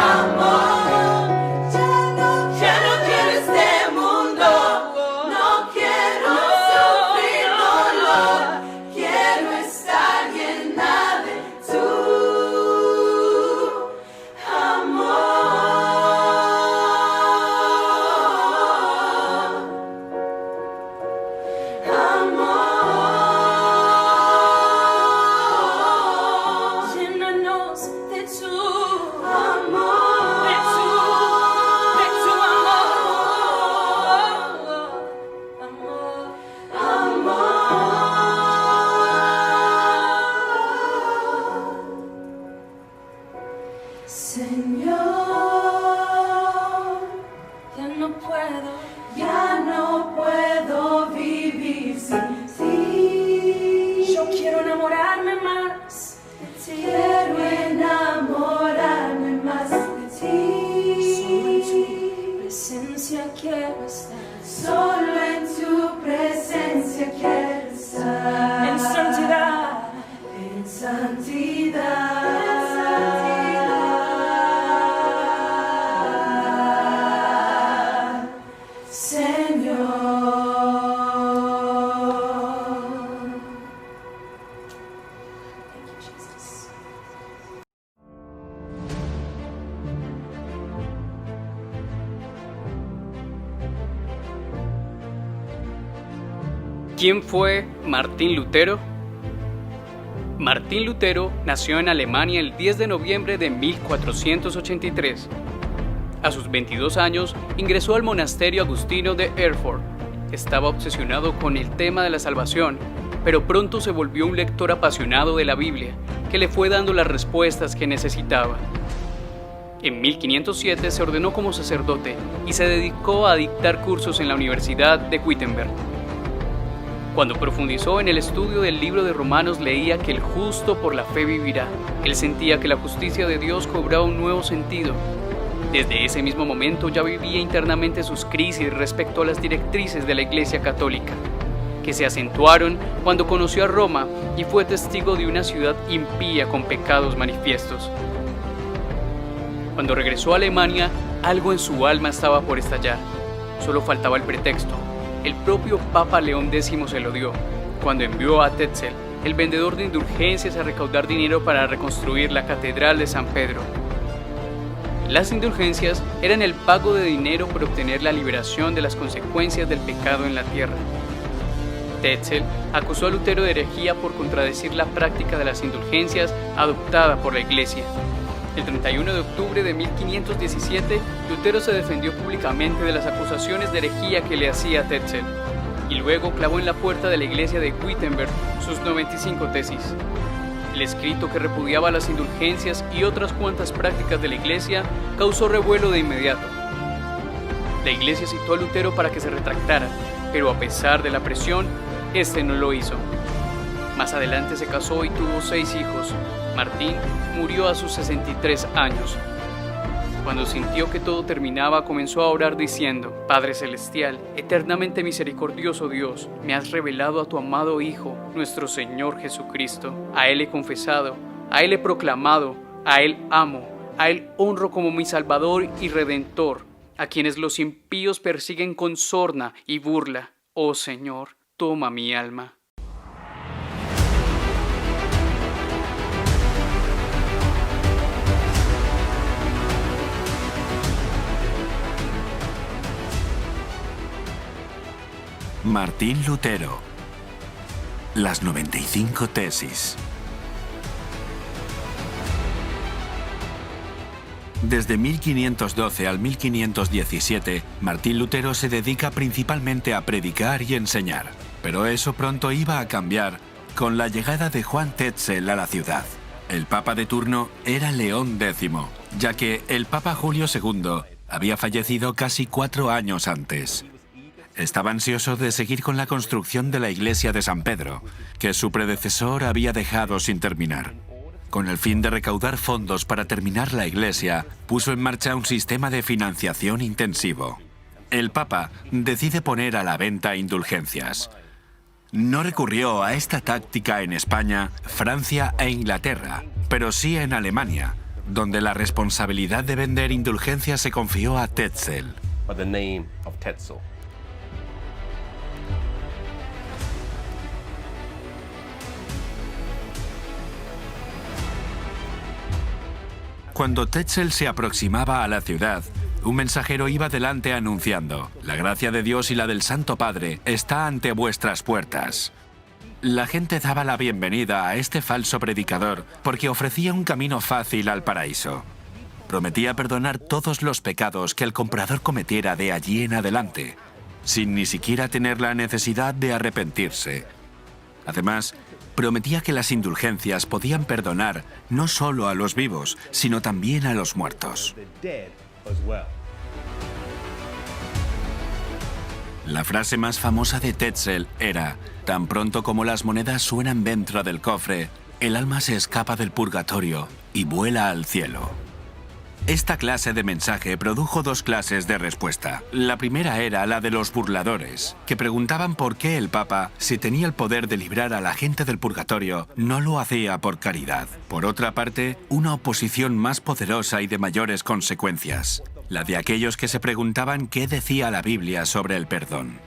amor. Ya no quiero este mundo, no quiero sufrir dolor, quiero estar llena de tu amor. Llénanos de tu amor, de tu amor. Señor, ya no puedo vivir sin ti. Yo quiero enamorarme más de ti. Quiero enamorarme más de ti. Solo en tu presencia quiero estar. En santidad. En santidad. Señor. Thank you, Jesus. ¿Quién fue Martín Lutero? Martín Lutero nació en Alemania el 10 de noviembre de 1483. A sus 22 años ingresó al monasterio agustino de Erfurt. Estaba obsesionado con el tema de la salvación, pero pronto se volvió un lector apasionado de la Biblia, que le fue dando las respuestas que necesitaba. En 1507 se ordenó como sacerdote y se dedicó a dictar cursos en la Universidad de Wittenberg. Cuando profundizó en el estudio del libro de Romanos, leía que el justo por la fe vivirá. Él sentía que la justicia de Dios cobraba un nuevo sentido. Desde ese mismo momento ya vivía internamente sus crisis respecto a las directrices de la Iglesia Católica, que se acentuaron cuando conoció a Roma y fue testigo de una ciudad impía con pecados manifiestos. Cuando regresó a Alemania, algo en su alma estaba por estallar. Solo faltaba el pretexto. El propio Papa León X se lo dio, cuando envió a Tetzel, el vendedor de indulgencias, a recaudar dinero para reconstruir la Catedral de San Pedro. Las indulgencias eran el pago de dinero por obtener la liberación de las consecuencias del pecado en la tierra. Tetzel acusó a Lutero de herejía por contradecir la práctica de las indulgencias adoptada por la Iglesia. El 31 de octubre de 1517, Lutero se defendió públicamente de las acusaciones de herejía que le hacía Tetzel, y luego clavó en la puerta de la iglesia de Wittenberg sus 95 tesis. El escrito, que repudiaba las indulgencias y otras cuantas prácticas de la iglesia, causó revuelo de inmediato. La iglesia citó a Lutero para que se retractara, pero a pesar de la presión, este no lo hizo. Más adelante se casó y tuvo 6 hijos. Martín murió a sus 63 años. Cuando sintió que todo terminaba, comenzó a orar diciendo: Padre Celestial, eternamente misericordioso Dios, me has revelado a tu amado Hijo, nuestro Señor Jesucristo. A Él he confesado, a Él he proclamado, a Él amo, a Él honro como mi Salvador y Redentor, a quienes los impíos persiguen con sorna y burla. Oh Señor, toma mi alma. Martín Lutero. Las 95 tesis. Desde 1512 al 1517, Martín Lutero se dedica principalmente a predicar y enseñar. Pero eso pronto iba a cambiar con la llegada de Juan Tetzel a la ciudad. El papa de turno era León X, ya que el papa Julio II había fallecido casi 4 años antes. Estaba ansioso de seguir con la construcción de la iglesia de San Pedro, que su predecesor había dejado sin terminar. Con el fin de recaudar fondos para terminar la iglesia, puso en marcha un sistema de financiación intensivo. El Papa decide poner a la venta indulgencias. No recurrió a esta táctica en España, Francia e Inglaterra, pero sí en Alemania, donde la responsabilidad de vender indulgencias se confió a Tetzel. Cuando Tetzel se aproximaba a la ciudad, un mensajero iba delante anunciando: la gracia de Dios y la del Santo Padre está ante vuestras puertas. La gente daba la bienvenida a este falso predicador porque ofrecía un camino fácil al paraíso. Prometía perdonar todos los pecados que el comprador cometiera de allí en adelante, sin ni siquiera tener la necesidad de arrepentirse. Además, prometía que las indulgencias podían perdonar no solo a los vivos, sino también a los muertos. La frase más famosa de Tetzel era: tan pronto como las monedas suenan dentro del cofre, el alma se escapa del purgatorio y vuela al cielo. Esta clase de mensaje produjo 2 clases de respuesta. La primera era la de los burladores, que preguntaban por qué el Papa, si tenía el poder de librar a la gente del purgatorio, no lo hacía por caridad. Por otra parte, una oposición más poderosa y de mayores consecuencias, la de aquellos que se preguntaban qué decía la Biblia sobre el perdón.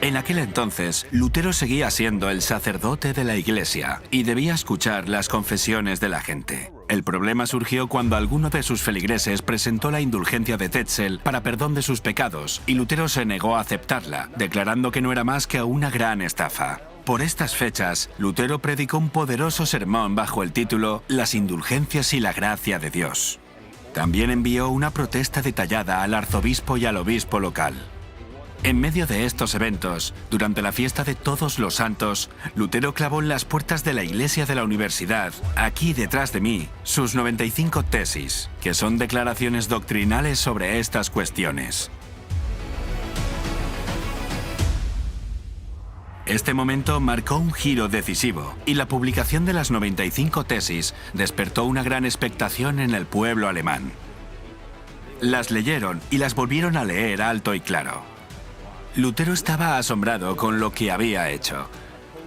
En aquel entonces, Lutero seguía siendo el sacerdote de la iglesia y debía escuchar las confesiones de la gente. El problema surgió cuando alguno de sus feligreses presentó la indulgencia de Tetzel para perdón de sus pecados y Lutero se negó a aceptarla, declarando que no era más que una gran estafa. Por estas fechas, Lutero predicó un poderoso sermón bajo el título Las indulgencias y la gracia de Dios. También envió una protesta detallada al arzobispo y al obispo local. En medio de estos eventos, durante la fiesta de Todos los Santos, Lutero clavó en las puertas de la iglesia de la universidad, aquí detrás de mí, sus 95 tesis, que son declaraciones doctrinales sobre estas cuestiones. Este momento marcó un giro decisivo y la publicación de las 95 tesis despertó una gran expectación en el pueblo alemán. Las leyeron y las volvieron a leer alto y claro. Lutero estaba asombrado con lo que había hecho: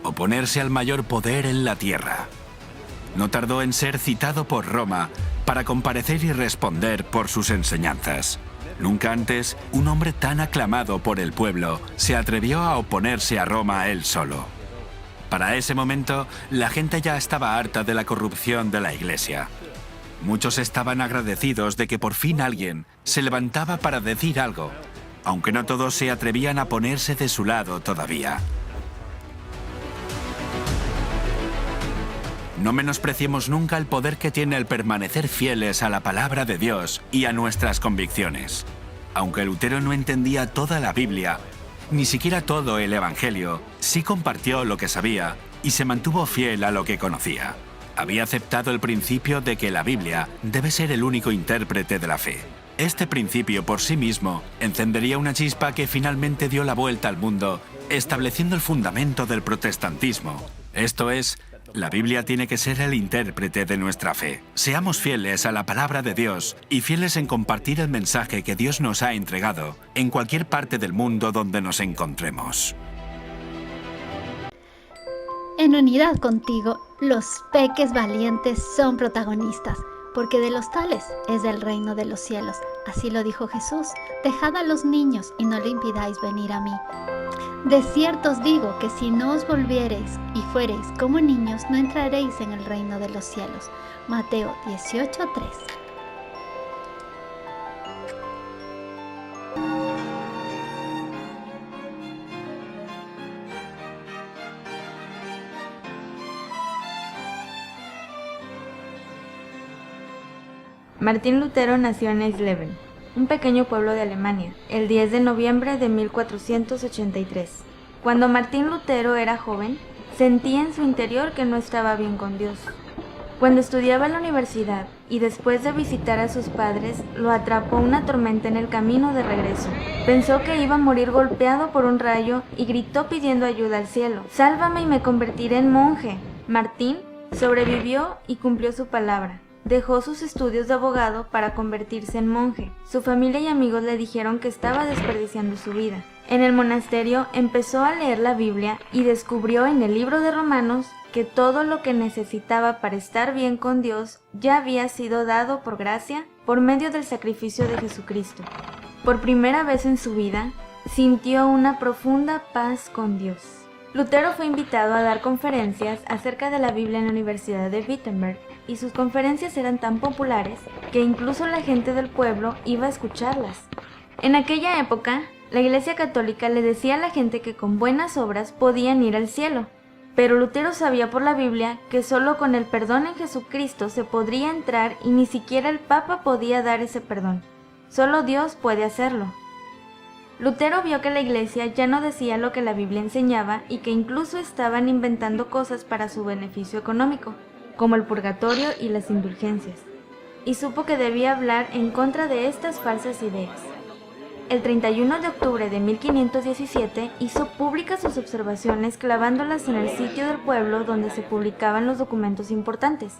oponerse al mayor poder en la tierra. No tardó en ser citado por Roma para comparecer y responder por sus enseñanzas. Nunca antes, un hombre tan aclamado por el pueblo se atrevió a oponerse a Roma él solo. Para ese momento, la gente ya estaba harta de la corrupción de la Iglesia. Muchos estaban agradecidos de que por fin alguien se levantaba para decir algo, aunque no todos se atrevían a ponerse de su lado todavía. No menospreciemos nunca el poder que tiene el permanecer fieles a la palabra de Dios y a nuestras convicciones. Aunque Lutero no entendía toda la Biblia, ni siquiera todo el Evangelio, sí compartió lo que sabía y se mantuvo fiel a lo que conocía. Había aceptado el principio de que la Biblia debe ser el único intérprete de la fe. Este principio por sí mismo encendería una chispa que finalmente dio la vuelta al mundo, estableciendo el fundamento del protestantismo. Esto es, la Biblia tiene que ser el intérprete de nuestra fe. Seamos fieles a la palabra de Dios y fieles en compartir el mensaje que Dios nos ha entregado en cualquier parte del mundo donde nos encontremos. En unidad contigo, los peques valientes son protagonistas, porque de los tales es el reino de los cielos. Así lo dijo Jesús: dejad a los niños y no le impidáis venir a mí. De cierto os digo que si no os volviereis y fuereis como niños, no entraréis en el reino de los cielos. Mateo 18:3. Martín Lutero nació en Eisleben, un pequeño pueblo de Alemania, el 10 de noviembre de 1483. Cuando Martín Lutero era joven, sentía en su interior que no estaba bien con Dios. Cuando estudiaba en la universidad y después de visitar a sus padres, lo atrapó una tormenta en el camino de regreso. Pensó que iba a morir golpeado por un rayo y gritó pidiendo ayuda al cielo: «Sálvame y me convertiré en monje». Martín sobrevivió y cumplió su palabra. Dejó sus estudios de abogado para convertirse en monje. Su familia y amigos le dijeron que estaba desperdiciando su vida. En el monasterio empezó a leer la Biblia y descubrió en el libro de Romanos que todo lo que necesitaba para estar bien con Dios ya había sido dado por gracia por medio del sacrificio de Jesucristo. Por primera vez en su vida, sintió una profunda paz con Dios. Lutero fue invitado a dar conferencias acerca de la Biblia en la Universidad de Wittenberg, y sus conferencias eran tan populares que incluso la gente del pueblo iba a escucharlas. En aquella época, la Iglesia Católica le decía a la gente que con buenas obras podían ir al cielo, pero Lutero sabía por la Biblia que solo con el perdón en Jesucristo se podría entrar y ni siquiera el Papa podía dar ese perdón. Solo Dios puede hacerlo. Lutero vio que la Iglesia ya no decía lo que la Biblia enseñaba y que incluso estaban inventando cosas para su beneficio económico, como el purgatorio y las indulgencias, y supo que debía hablar en contra de estas falsas ideas. El 31 de octubre de 1517 hizo públicas sus observaciones clavándolas en el sitio del pueblo donde se publicaban los documentos importantes,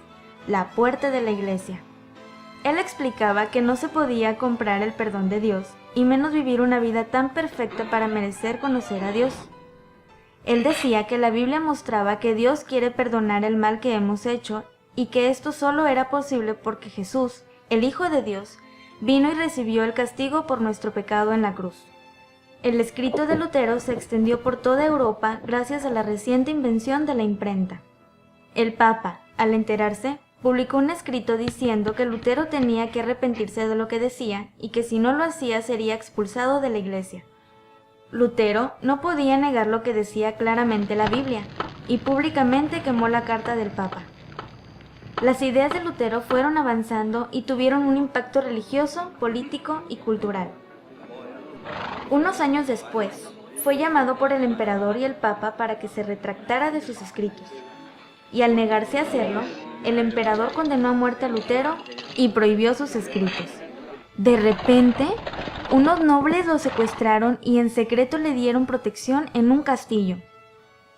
la puerta de la iglesia. Él explicaba que no se podía comprar el perdón de Dios, y menos vivir una vida tan perfecta para merecer conocer a Dios. Él decía que la Biblia mostraba que Dios quiere perdonar el mal que hemos hecho y que esto solo era posible porque Jesús, el Hijo de Dios, vino y recibió el castigo por nuestro pecado en la cruz. El escrito de Lutero se extendió por toda Europa gracias a la reciente invención de la imprenta. El Papa, al enterarse, publicó un escrito diciendo que Lutero tenía que arrepentirse de lo que decía y que si no lo hacía sería expulsado de la Iglesia. Lutero no podía negar lo que decía claramente la Biblia, y públicamente quemó la carta del Papa. Las ideas de Lutero fueron avanzando y tuvieron un impacto religioso, político y cultural. Unos años después, fue llamado por el emperador y el Papa para que se retractara de sus escritos, y al negarse a hacerlo, el emperador condenó a muerte a Lutero y prohibió sus escritos. De repente, unos nobles lo secuestraron y en secreto le dieron protección en un castillo.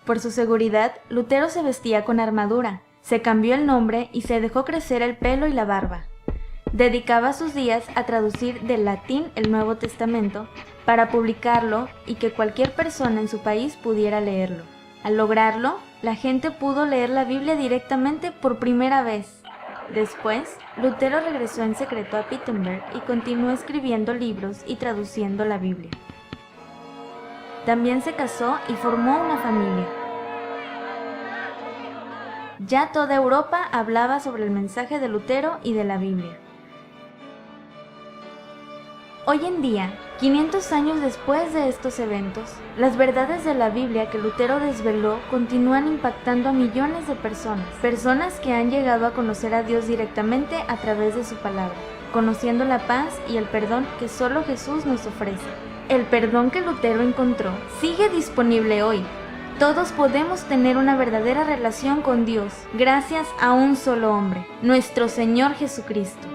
Por su seguridad, Lutero se vestía con armadura, se cambió el nombre y se dejó crecer el pelo y la barba. Dedicaba sus días a traducir del latín el Nuevo Testamento para publicarlo y que cualquier persona en su país pudiera leerlo. Al lograrlo, la gente pudo leer la Biblia directamente por primera vez. Después, Lutero regresó en secreto a Wittenberg y continuó escribiendo libros y traduciendo la Biblia. También se casó y formó una familia. Ya toda Europa hablaba sobre el mensaje de Lutero y de la Biblia. Hoy en día, 500 años después de estos eventos, las verdades de la Biblia que Lutero desveló continúan impactando a millones de personas que han llegado a conocer a Dios directamente a través de su palabra, conociendo la paz y el perdón que solo Jesús nos ofrece. El perdón que Lutero encontró sigue disponible hoy. Todos podemos tener una verdadera relación con Dios gracias a un solo hombre, nuestro Señor Jesucristo.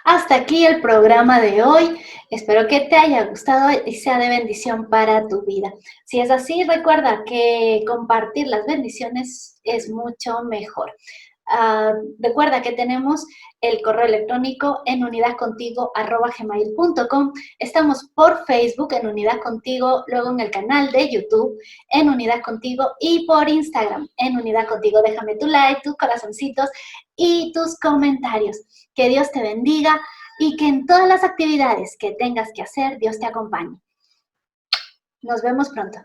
Hasta aquí el programa de hoy. Espero que te haya gustado y sea de bendición para tu vida. Si es así, recuerda que compartir las bendiciones es mucho mejor. Recuerda que tenemos el correo electrónico en unidadcontigo@gmail.com. Estamos por Facebook en Unidad Contigo, luego en el canal de YouTube en Unidad Contigo y por Instagram en Unidad Contigo. Déjame tu like, tus corazoncitos y tus comentarios. Que Dios te bendiga y que en todas las actividades que tengas que hacer, Dios te acompañe. Nos vemos pronto.